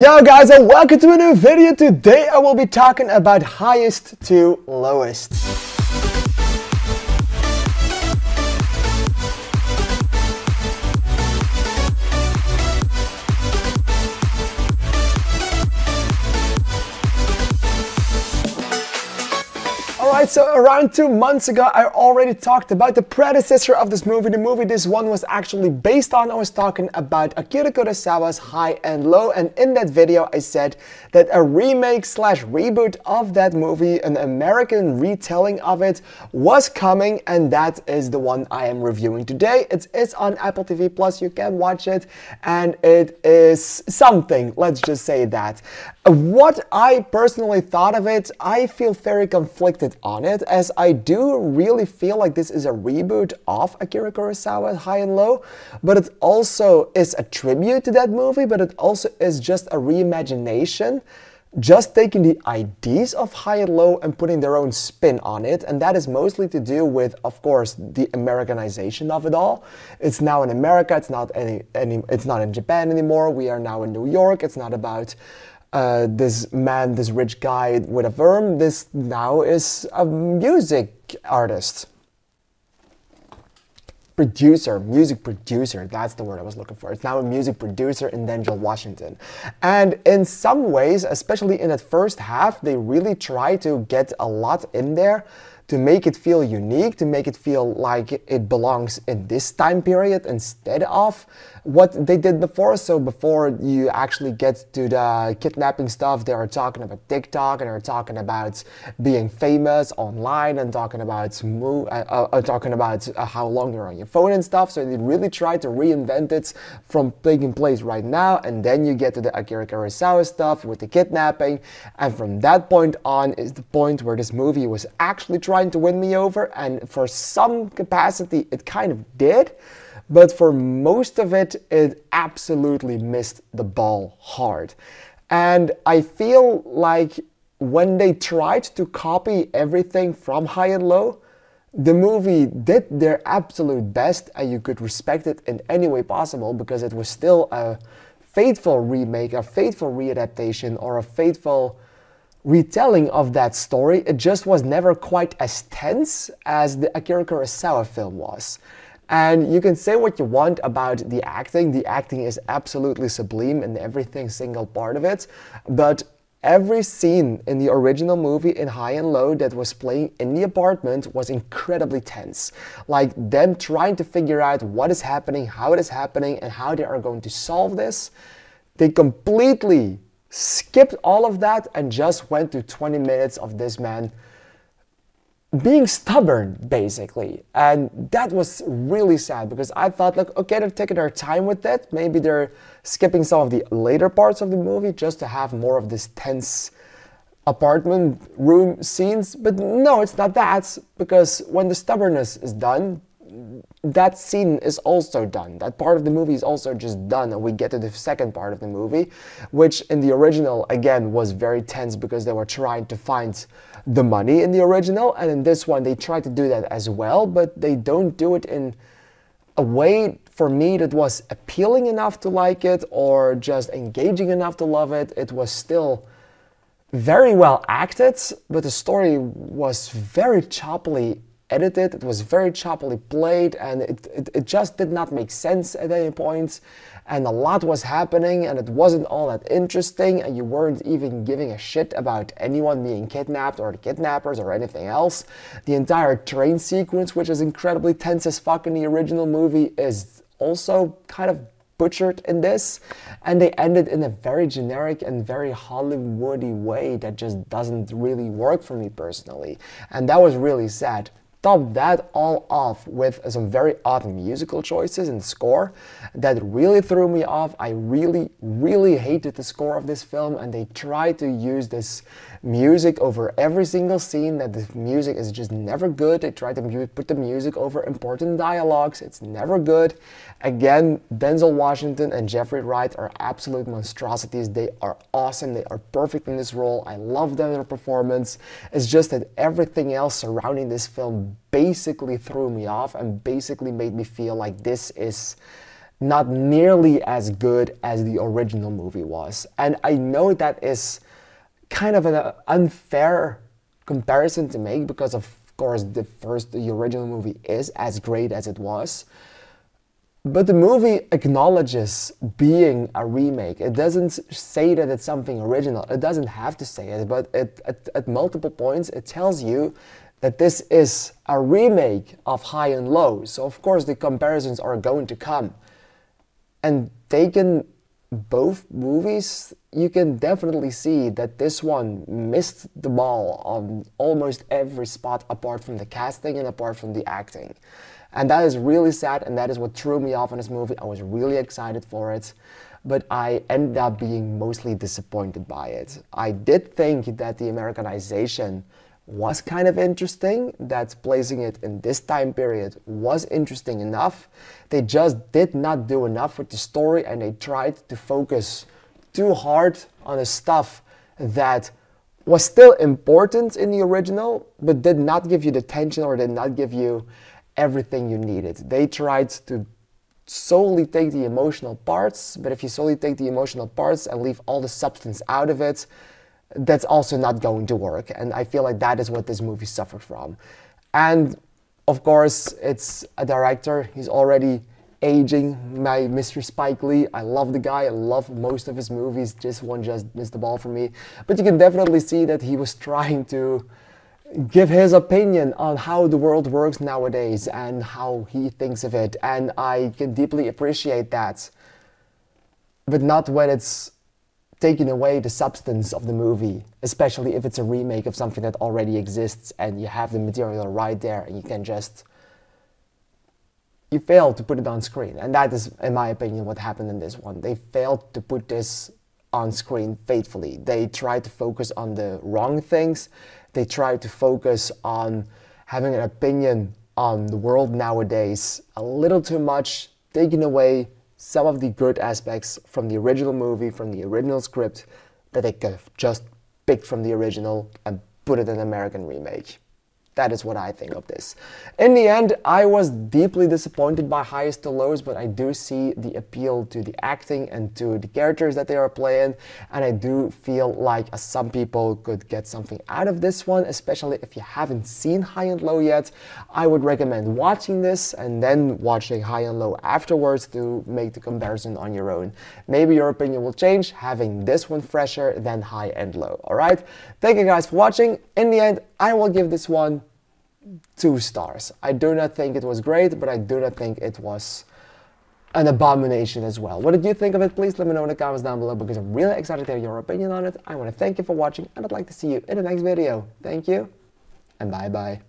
Yo guys, and welcome to a new video. Today I will be talking about highest to lowest. Alright, so around 2 months ago I already talked about the predecessor of this movie, the movie this one was actually based on. I was talking about Akira Kurosawa's High and Low, and in that video I said that a remake slash reboot of that movie, an American retelling of it, was coming, and that is the one I am reviewing today. It is on Apple TV Plus, you can watch it, and it is something, let's just say that. What I personally thought of it, I feel very conflicted on it, as I do really feel like this is a reboot of Akira Kurosawa's High and Low, but it also is a tribute to that movie, but it also is just a reimagination, just taking the ideas of High and Low and putting their own spin on it, and that is mostly to do with, of course, the Americanization of it all. It's now in America, it's not in Japan anymore, we are now in New York. It's not about this man, this rich guy with a firm. This now is a music artist. Music producer, that's the word I was looking for. It's now a music producer in Denzel Washington. And in some ways, especially in that first half, they really try to get a lot in there to make it feel unique, to make it feel like it belongs in this time period instead of what they did before. So before you actually get to the kidnapping stuff, they are talking about TikTok, and they're talking about being famous online, and talking about how long you're on your phone and stuff. So they really try to reinvent it from taking place right now, and then you get to the Akira Kurosawa stuff with the kidnapping, and from that point on is the point where this movie was actually trying to win me over, and for some capacity it kind of did. But for most of it, it absolutely missed the ball hard. And I feel like when they tried to copy everything from High and Low, the movie did their absolute best, and you could respect it in any way possible, because it was still a faithful remake, a faithful readaptation, or a faithful retelling of that story. It just was never quite as tense as the Akira Kurosawa film was. And you can say what you want about the acting. The acting is absolutely sublime in every single part of it. But every scene in the original movie in High and Low that was playing in the apartment was incredibly tense. Like them trying to figure out what is happening, how it is happening, and how they are going to solve this. They completely skipped all of that and just went to 20 minutes of this man being stubborn, basically. And that was really sad, because I thought, like, okay, they're taking their time with it. Maybe they're skipping some of the later parts of the movie just to have more of this tense apartment room scenes. But no, it's not that, because when the stubbornness is done, that scene is also done. That part of the movie is also just done, and we get to the second part of the movie, which in the original, again, was very tense because they were trying to find the money in the original, and in this one they try to do that as well, but they don't do it in a way for me that was appealing enough to like it, or just engaging enough to love it. It was still very well acted, but the story was very choppily edited, it was very choppily played, and it just did not make sense at any point, and a lot was happening, and it wasn't all that interesting, and you weren't even giving a shit about anyone being kidnapped or the kidnappers or anything else. The entire train sequence, which is incredibly tense as fuck in the original movie, is also kind of butchered in this, and they ended in a very generic and very Hollywoody way that just doesn't really work for me personally, and that was really sad. Top that all off with some very odd musical choices in the score that really threw me off. I really hated the score of this film, and they tried to use this music over every single scene, that the music is just never good. They tried to put the music over important dialogues. It's never good. Again, Denzel Washington and Jeffrey Wright are absolute monstrosities. They are awesome. They are perfect in this role. I love their performance. It's just that everything else surrounding this film basically threw me off and basically made me feel like this is not nearly as good as the original movie was. And I know that is kind of an unfair comparison to make because of course the original movie is as great as it was. But the movie acknowledges being a remake. It doesn't say that it's something original. It doesn't have to say it, but at multiple points it tells you that this is a remake of High and Low. So of course the comparisons are going to come. And taking both movies, you can definitely see that this one missed the ball on almost every spot apart from the casting and apart from the acting. And that is really sad, and that is what threw me off on this movie. I was really excited for it, but I ended up being mostly disappointed by it. I did think that the Americanization was kind of interesting, that placing it in this time period was interesting enough. They just did not do enough with the story, and they tried to focus too hard on the stuff that was still important in the original, but did not give you the tension or did not give you everything you needed. They tried to solely take the emotional parts, but if you solely take the emotional parts and leave all the substance out of it, that's also not going to work. And I feel like that is what this movie suffered from. And of course, it's a director. He's already aging, my Mr. Spike Lee. I love the guy. I love most of his movies. This one just missed the ball for me. But you can definitely see that he was trying to give his opinion on how the world works nowadays and how he thinks of it. And I can deeply appreciate that. But not when it's taking away the substance of the movie, especially if it's a remake of something that already exists and you have the material right there and you can just... You failed to put it on screen. And that is, in my opinion, what happened in this one. They failed to put this on screen faithfully. They tried to focus on the wrong things. They tried to focus on having an opinion on the world nowadays a little too much, taking away some of the good aspects from the original movie, from the original script, that they could have just picked from the original and put it in an American remake. That is what I think of this. In the end, I was deeply disappointed by Highest to Lows, but I do see the appeal to the acting and to the characters that they are playing, and I do feel like some people could get something out of this one, especially if you haven't seen High and Low yet. I would recommend watching this and then watching High and Low afterwards to make the comparison on your own. Maybe your opinion will change having this one fresher than High and Low. Alright? Thank you guys for watching. In the end, I will give this one 2 stars. I do not think it was great, but I do not think it was an abomination as well. What did you think of it? Please let me know in the comments down below because I'm really excited to hear your opinion on it. I want to thank you for watching and I'd like to see you in the next video. Thank you and bye bye.